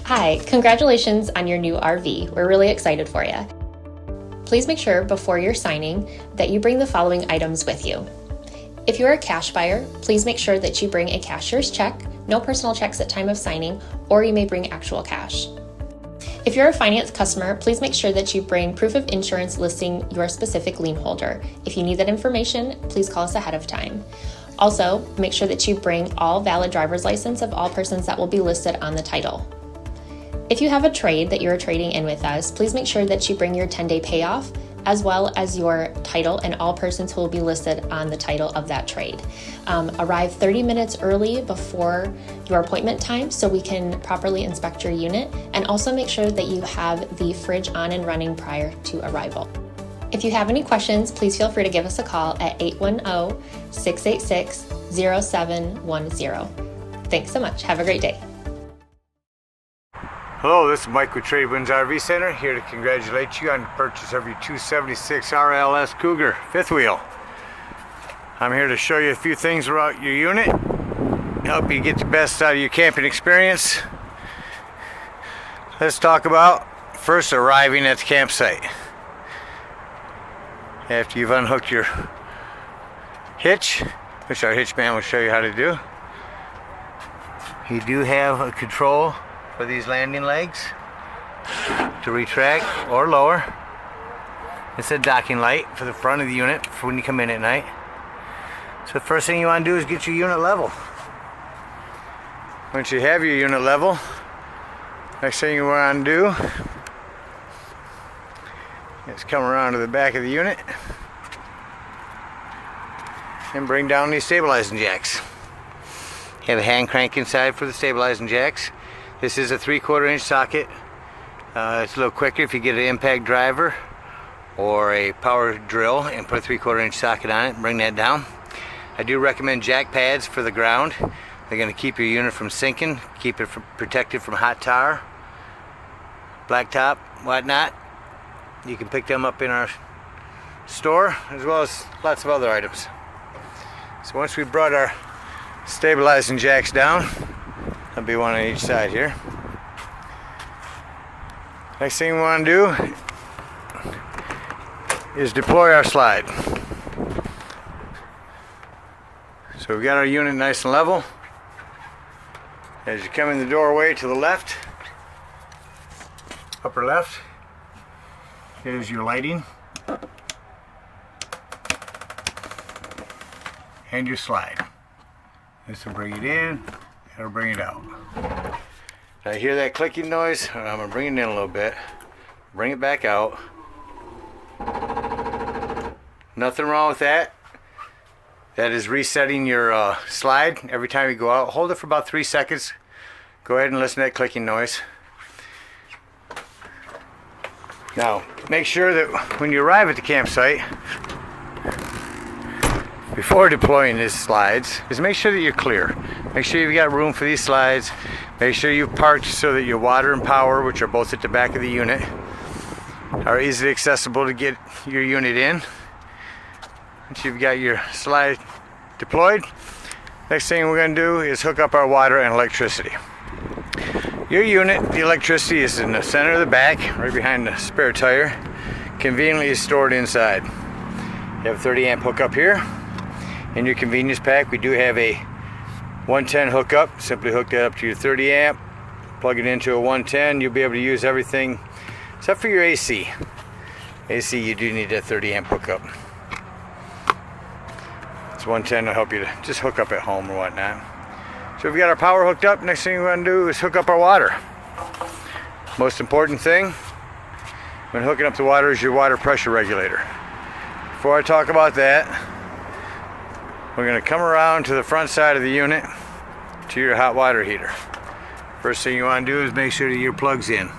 Hi, congratulations on your new RV. We're really excited for you. Please make sure before you're signing that you bring the following items with you. If you're a cash buyer, please make sure that you bring a cashier's check, no personal checks at time of signing, or you may bring actual cash. If you're a finance customer, please make sure that you bring proof of insurance listing your specific lien holder. If you need that information, please call us ahead of time. Also, make sure that you bring all valid driver's license of all persons that will be listed on the title. If you have a trade that you're trading in with us, please make sure that you bring your 10-day payoff as well as your title and all persons who will be listed on the title of that trade. Arrive 30 minutes early before your appointment time so we can properly inspect your unit, and also make sure that you have the fridge on and running prior to arrival. If you have any questions, please feel free to give us a call at 810-686-0710. Thanks so much. Have a great day. Hello, this is Mike with TradeWinds RV Center, here to congratulate you on the purchase of your 276 RLS Cougar fifth wheel. I'm here to show you a few things about your unit, help you get the best out of your camping experience. Let's talk about first arriving at the campsite. After you've unhooked your hitch, which our hitch man will show you how to do, you do have a control for these landing legs to retract or lower. It's a docking light for the front of the unit for when you come in at night. So the first thing you want to do is get your unit level. Once you have your unit level, next thing you want to do is come around to the back of the unit and bring down these stabilizing jacks. You have a hand crank inside for the stabilizing jacks. This is a 3/4 inch socket. It's a little quicker if you get an impact driver or a power drill and put a 3/4 inch socket on it and bring that down. I do recommend jack pads for the ground. They're going to keep your unit from sinking, keep it protected from hot tar, blacktop, whatnot. You can pick them up in our store as well as lots of other items. So once we brought our stabilizing jacks down, there'll be one on each side here. Next thing we want to do is deploy our slide. So we got our unit nice and level. As you come in the doorway to the left, upper left, here's your lighting and your slide. This will bring it in. It'll bring it out. Now hear that clicking noise? I'm going to bring it in a little bit. Bring it back out. Nothing wrong with that. That is resetting your slide every time you go out. Hold it for about 3 seconds. Go ahead and listen to that clicking noise. Now make sure that when you arrive at the campsite, before deploying these slides, is make sure that you're clear. Make sure you've got room for these slides. Make sure you've parked so that your water and power, which are both at the back of the unit, are easily accessible to get your unit in. Once you've got your slide deployed, next thing we're going to do is hook up our water and electricity. Your unit, the electricity is in the center of the back, right behind the spare tire, conveniently stored inside. You have a 30 amp hookup here. In your convenience pack, we do have a 110 hookup. Simply hook that up to your 30 amp, plug it into a 110. You'll be able to use everything except for your AC. AC, you do need that 30 amp hookup. This 110 will help you to just hook up at home or whatnot. So we've got our power hooked up. Next thing we're going to do is hook up our water. Most important thing when hooking up the water is your water pressure regulator. Before I talk about that, we're going to come around to the front side of the unit to your hot water heater. First thing you want to do is make sure that your plug's in.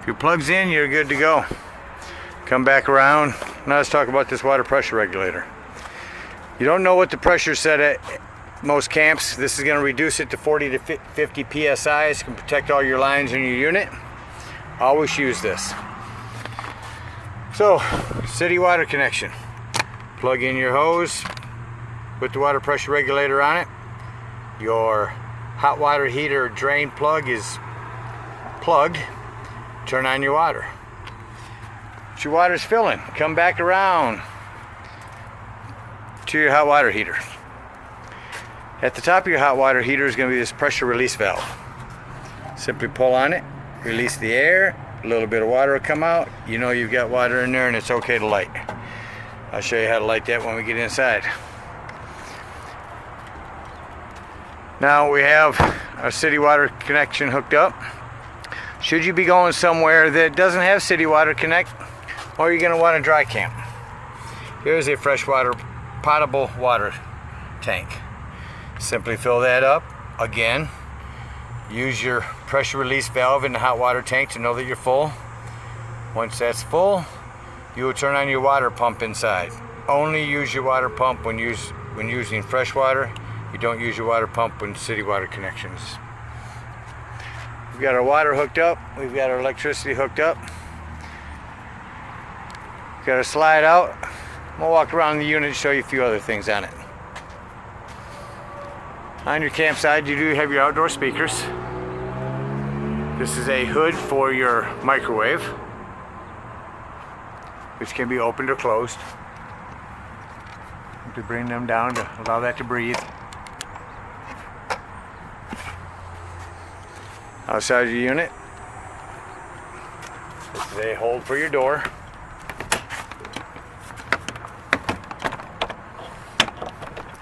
If your plug's in, you're good to go. Come back around. Now let's talk about this water pressure regulator. You don't know what the pressure set at most camps. This is going to reduce it to 40 to 50 psi. It can protect all your lines in your unit. Always use this. So, city water connection. Plug in your hose. Put the water pressure regulator on it. Your hot water heater drain plug is plug, turn on your water. Once your water's filling, come back around to your hot water heater. At the top of your hot water heater is going to be this pressure release valve. Simply pull on it, release the air, a little bit of water will come out. You know you've got water in there and it's okay to light. I'll show you how to light that when we get inside. Now we have our city water connection hooked up. Should you be going somewhere that doesn't have city water connect, or you're going to want to dry camp, here's a freshwater potable water tank. Simply fill that up. Again, use your pressure release valve in the hot water tank to know that you're full. Once that's full, you will turn on your water pump inside. Only use your water pump when using fresh water. You don't use your water pump when city water connections. We've got our water hooked up. We've got our electricity hooked up. We've got our slide out. We'll walk around the unit and show you a few other things on it. On your campsite, you do have your outdoor speakers. This is a hood for your microwave, which can be opened or closed. To bring them down to allow that to breathe. Outside your unit, this is a hold for your door.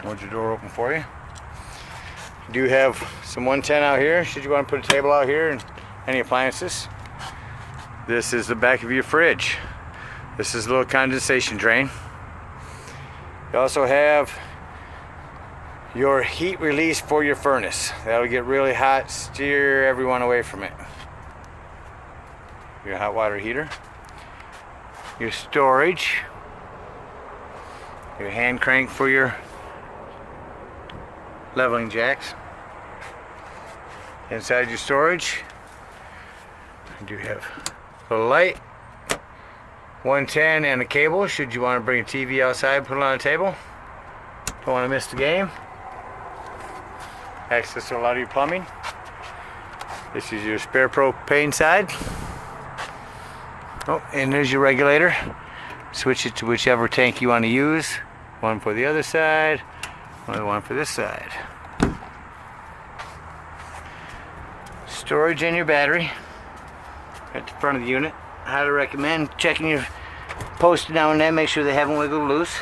Hold your door open for you. You do have some 110 out here, should you want to put a table out here and any appliances. This is the back of your fridge. This is a little condensation drain. You also have your heat release for your furnace. That'll get really hot, steer everyone away from it. Your hot water heater. Your storage. Your hand crank for your leveling jacks. Inside your storage, you do have a light, 110 and a cable should you want to bring a TV outside, put it on a table. Don't want to miss the game. Access to a lot of your plumbing. This is your spare propane side. Oh, and there's your regulator. Switch it to whichever tank you want to use. One for the other side, another one for this side. Storage in your battery at the front of the unit. I highly recommend checking your posts now and then, make sure they haven't wiggled loose.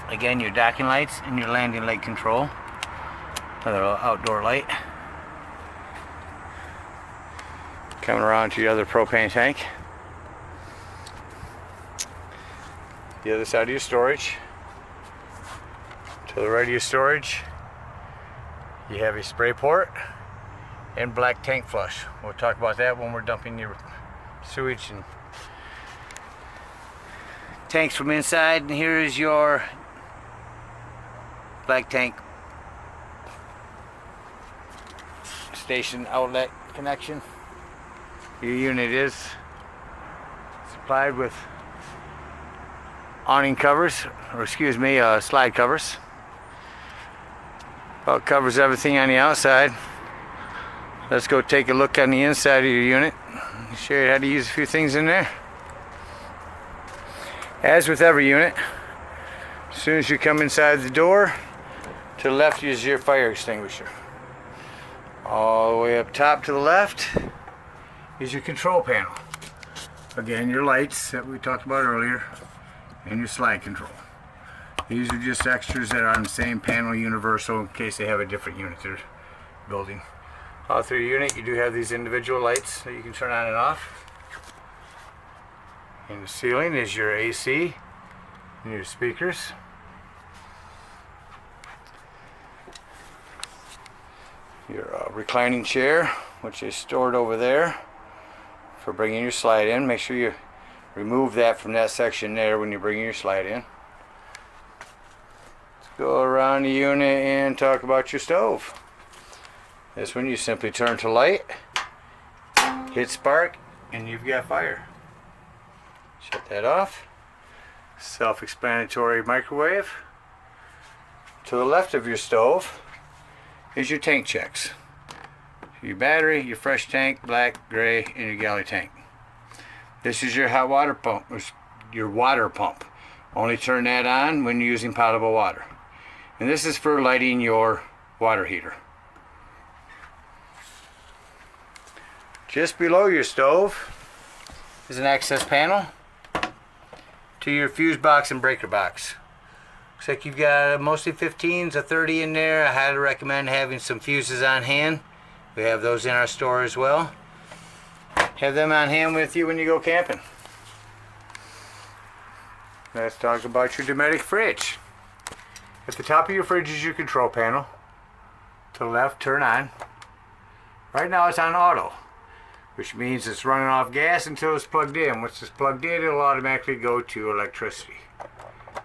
Again, your docking lights and your landing light control. Another outdoor light. Coming around to your other propane tank. The other side of your storage. To the right of your storage, you have a spray port and black tank flush. We'll talk about that when we're dumping your sewage and tanks from inside. And here is your black tank station outlet connection. Your unit is supplied with awning covers, or excuse me, slide covers. Well, it covers everything on the outside. Let's go take a look on the inside of your unit. I'll show you how to use a few things in there. As with every unit, as soon as you come inside the door, to the left is your fire extinguisher. All the way up top to the left is your control panel. Again, your lights that we talked about earlier, and your slide control. These are just extras that are on the same panel, universal, in case they have a different unit they're building. All through your unit, you do have these individual lights that you can turn on and off. In the ceiling is your AC and your speakers. Your reclining chair, which is stored over there for bringing your slide in. Make sure you remove that from that section there when you're bringing your slide in. Let's go around the unit and talk about your stove. This one you simply turn to light, hit spark, and you've got fire. Shut that off. Self-explanatory microwave. To the left of your stove is your tank checks. your battery, your fresh tank, black, gray, and your galley tank. This is your hot water pump, your water pump. Only turn that on when you're using potable water. And this is for lighting your water heater. Just below your stove is an access panel to your fuse box and breaker box. Looks like you've got mostly 15s, a 30 in there. I highly recommend having some fuses on hand. We have those in our store as well. Have them on hand with you when you go camping. Let's talk about your Dometic fridge. At the top of your fridge is your control panel. To the left, turn on. Right now it's on auto, which means it's running off gas until it's plugged in. Once it's plugged in, it'll automatically go to electricity.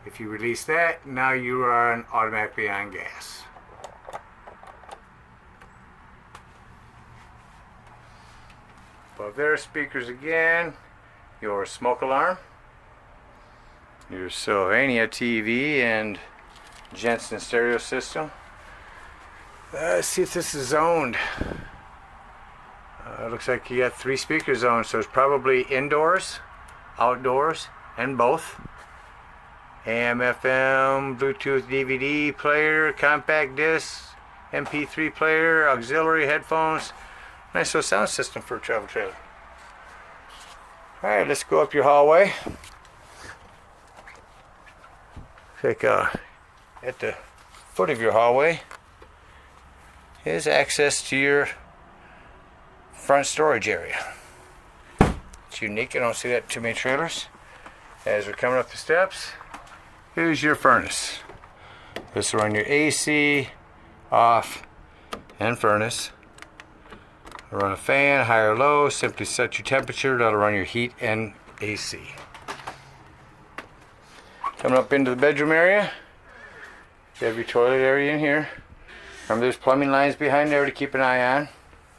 If you release that, now you are automatically on gas. Above there, speakers again, your smoke alarm, your Sylvania TV and Jensen stereo system. Let's see if this is zoned. Looks like you got 3 speaker zones, so it's probably indoors, outdoors, and both. AM, FM, Bluetooth DVD player, compact disc, MP3 player, auxiliary headphones. Nice little sound system for a travel trailer. Alright, let's go up your hallway. At the foot of your hallway is access to your front storage area. It's unique, I don't see that in too many trailers. As we're coming up the steps, here's your furnace. This will run your AC, off, and furnace. It'll run a fan, high or low, simply set your temperature, that'll run your heat and AC. Coming up into the bedroom area, you have your toilet area in here. Remember there's plumbing lines behind there to keep an eye on.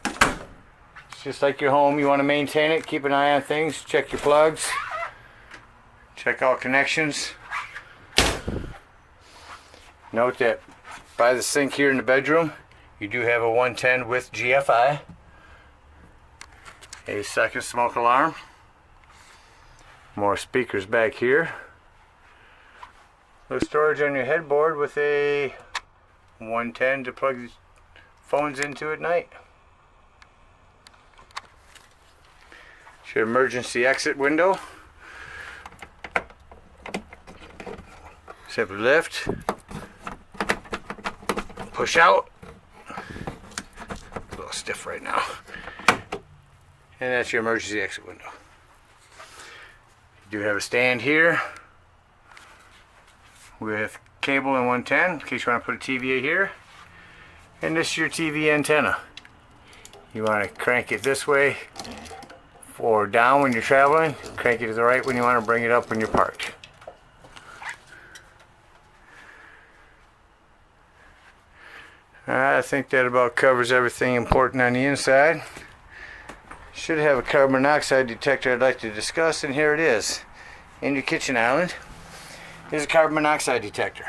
It's just like your home, you want to maintain it, keep an eye on things, check your plugs, check all connections. Note that by the sink here in the bedroom, you do have a 110 with GFI. A second smoke alarm. More speakers back here. Little storage on your headboard with a 110 to plug phones into at night. It's your emergency exit window. Simply lift, push out. A little stiff right now. And that's your emergency exit window. You do have a stand here with cable and 110 in case you want to put a TV here. And this is your TV antenna. You want to crank it this way or down when you're traveling. Crank it to the right when you want to bring it up when you're parked. I think that about covers everything important on the inside. Should have a carbon monoxide detector I'd like to discuss, and here it is. In your kitchen island is a carbon monoxide detector.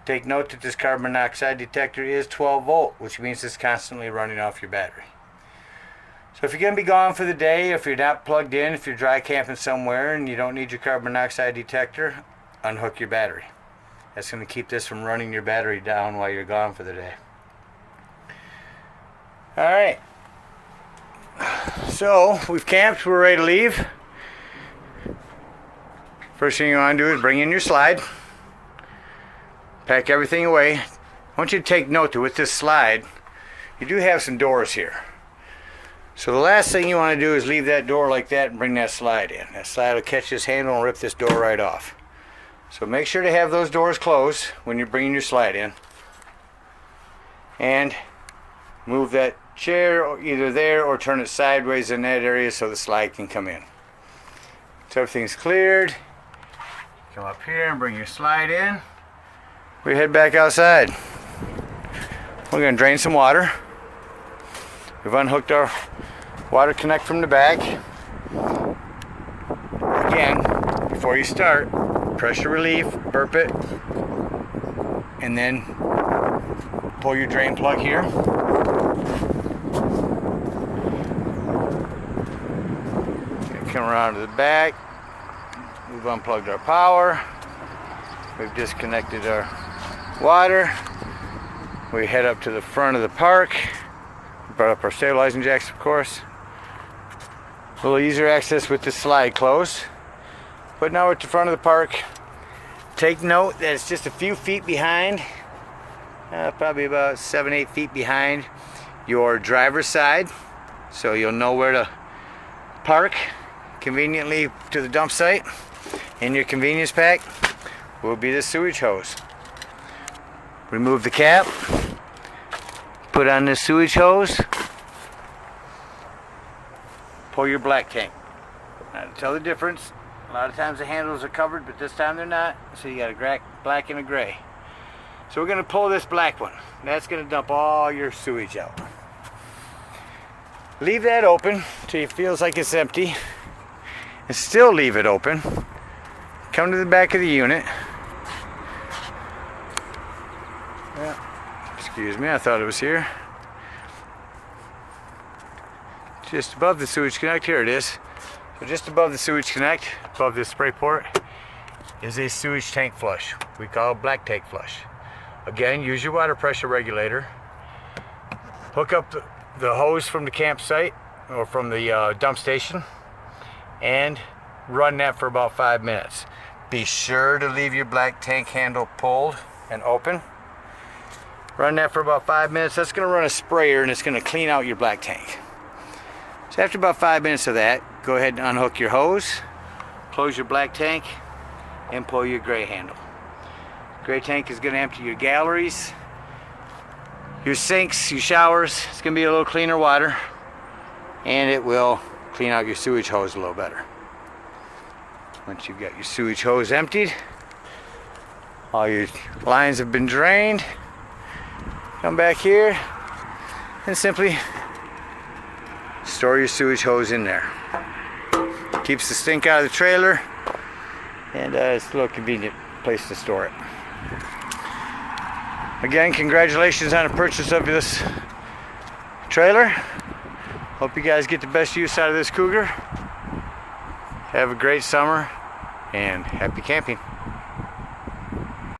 Take note that this carbon monoxide detector is 12 volt, which means it's constantly running off your battery. So if you're going to be gone for the day, if you're not plugged in, if you're dry camping somewhere and you don't need your carbon monoxide detector, unhook your battery. That's going to keep this from running your battery down while you're gone for the day. Alright. So, we've camped, we're ready to leave. First thing you want to do is bring in your slide. Pack everything away. I want you to take note that with this slide, you do have some doors here. So the last thing you want to do is leave that door like that and bring that slide in. That slide will catch this handle and rip this door right off. So make sure to have those doors closed when you're bringing your slide in. And move that chair either there or turn it sideways in that area so the slide can come in. So everything's cleared. Come up here and bring your slide in. We head back outside. We're going to drain some water. We've unhooked our water connect from the back. Again, before you start, pressure relief, burp it, and then pull your drain plug here. Come around to the back. We've unplugged our power. We've disconnected our water. We head up to the front of the park. Brought up our stabilizing jacks, of course. A little easier access with the slide closed. But now we're at the front of the park. Take note that it's just a few feet behind, probably about 7-8 feet behind your driver's side. So you'll know where to park conveniently to the dump site. In your convenience pack will be the sewage hose. Remove the cap, put on this sewage hose, pull your black tank. Now to tell the difference, a lot of times the handles are covered, but this time they're not, so you got a black and a gray. So we're going to pull this black one. That's going to dump all your sewage out. Leave that open till it feels like it's empty, and still leave it open. Come to the back of the unit. Excuse me, I thought it was here. Just above the sewage connect, here it is. So just above the sewage connect, above this spray port, is a sewage tank flush. We call it black tank flush. Again, use your water pressure regulator. Hook up the hose from the campsite or from the dump station and run that for about 5 minutes. Be sure to leave your black tank handle pulled and open. Run that for about 5 minutes. That's going to run a sprayer and it's going to clean out your black tank. So after about 5 minutes of that, go ahead and unhook your hose, close your black tank, and pull your gray handle. Gray tank is going to empty your galleries, your sinks, your showers. It's going to be a little cleaner water, and it will clean out your sewage hose a little better. Once you've got your sewage hose emptied, all your lines have been drained, come back here and simply store your sewage hose in there. Keeps the stink out of the trailer, and it's a little convenient place to store it. Again, congratulations on the purchase of this trailer. Hope you guys get the best use out of this Cougar. Have a great summer and happy camping.